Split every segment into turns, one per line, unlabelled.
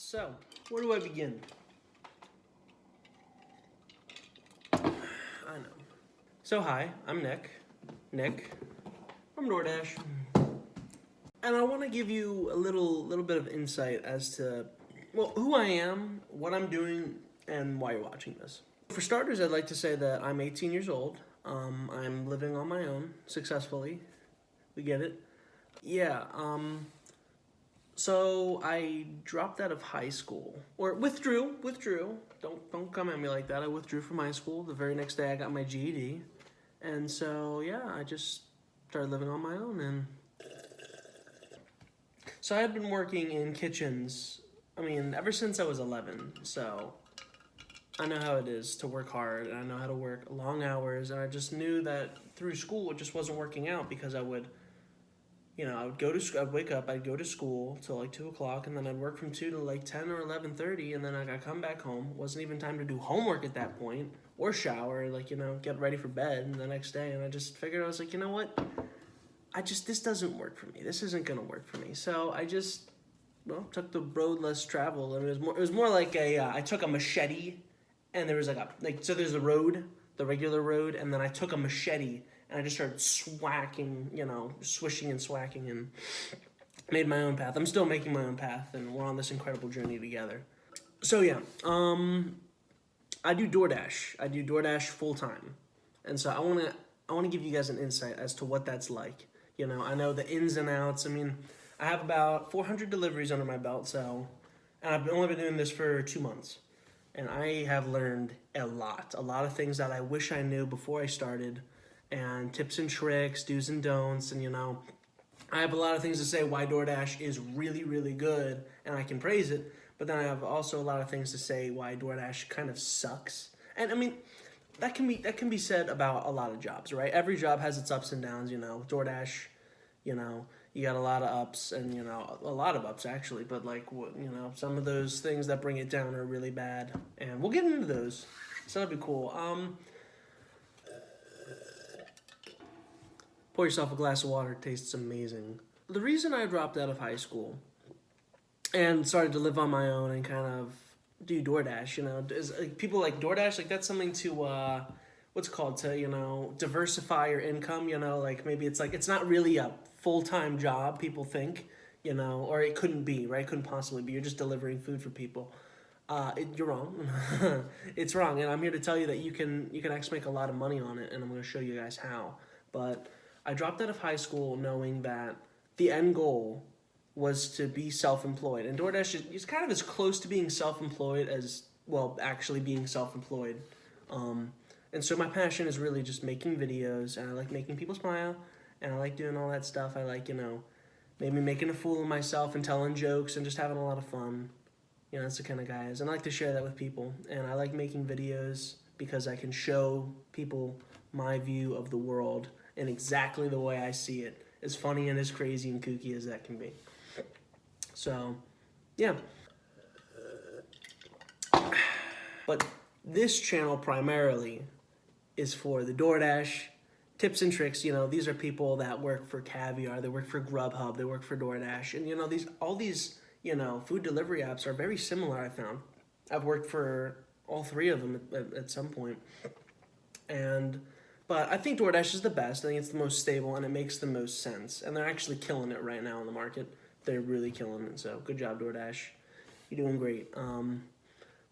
So, where do I begin? I know. So hi, I'm Nick from Doordash, and I want to give you a little bit of insight as to, well, who I am, what I'm doing, and why you're watching this. For starters, I'd like to say that I'm 18 years old. I'm living on my own successfully. We get it? Yeah. So I dropped out of high school, or withdrew. Don't come at me like that. I withdrew from high school. The very next day I got my GED. And so, yeah, I just started living on my own. And so I had been working in kitchens, ever since I was 11. So I know how it is to work hard, and I know how to work long hours. And I just knew that through school it just wasn't working out, because I would wake up, I'd go to school till like 2 o'clock, and then I'd work from 2 to like 10 or 11:30, and then I'd come back home. Wasn't even time to do homework at that point, or shower, get ready for bed the next day. And I just figured, I was like, you know what? This doesn't work for me. This isn't gonna work for me. So I just, took the road less traveled. And it was more like I took a machete, and there was so there's the road, the regular road, and then I took a machete, and I just started swishing and swacking, and made my own path. I'm still making my own path, and we're on this incredible journey together. So yeah, I do Doordash. I do Doordash full time, and so I wanna give you guys an insight as to what that's like. I know the ins and outs. I have about 400 deliveries under my belt, and I've only been doing this for 2 months. And I have learned a lot of things that I wish I knew before I started, and tips and tricks, do's and don'ts, and I have a lot of things to say why Doordash is really, really good, and I can praise it, but then I have also a lot of things to say why Doordash kind of sucks. And that can be said about a lot of jobs, right? Every job has its ups and downs, Doordash, you got a lot of ups, and a lot of ups actually, but some of those things that bring it down are really bad, and we'll get into those. So that'd be cool. Pour yourself a glass of water. It tastes amazing. The reason I dropped out of high school and started to live on my own and kind of do Doordash, is people like Doordash, that's something to diversify your income. Maybe it's not really a full-time job, people think, or it couldn't be, right? It couldn't possibly be. You're just delivering food for people. You're wrong. It's wrong, and I'm here to tell you that you can actually make a lot of money on it, and I'm going to show you guys how. But I dropped out of high school knowing that the end goal was to be self-employed, and Doordash is kind of as close to being self-employed as, actually being self-employed. And so my passion is really just making videos, and I like making people smile, and I like doing all that stuff. I like, maybe making a fool of myself and telling jokes and just having a lot of fun. That's the kind of guy I is. And I like to share that with people. And I like making videos because I can show people my view of the world in exactly the way I see it, as funny and as crazy and kooky as that can be. So, yeah. But this channel primarily is for the Doordash tips and tricks. These are people that work for Caviar, they work for Grubhub, they work for Doordash, and all these food delivery apps are very similar. I found I've worked for all three of them at some point, but I think Doordash is the best. I think it's the most stable, and it makes the most sense, and they're actually killing it right now in the market. They're really killing it. So good job, Doordash. You're doing great.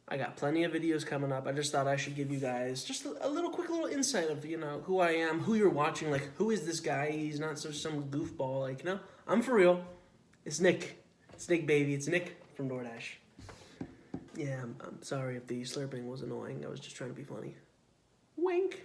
I got plenty of videos coming up. I just thought I should give you guys just a quick little insight of, who I am, who you're watching. Who is this guy? He's not some goofball. I'm for real. It's Nick. It's Nick, baby. It's Nick from Doordash. Yeah, I'm sorry if the slurping was annoying. I was just trying to be funny. Wink.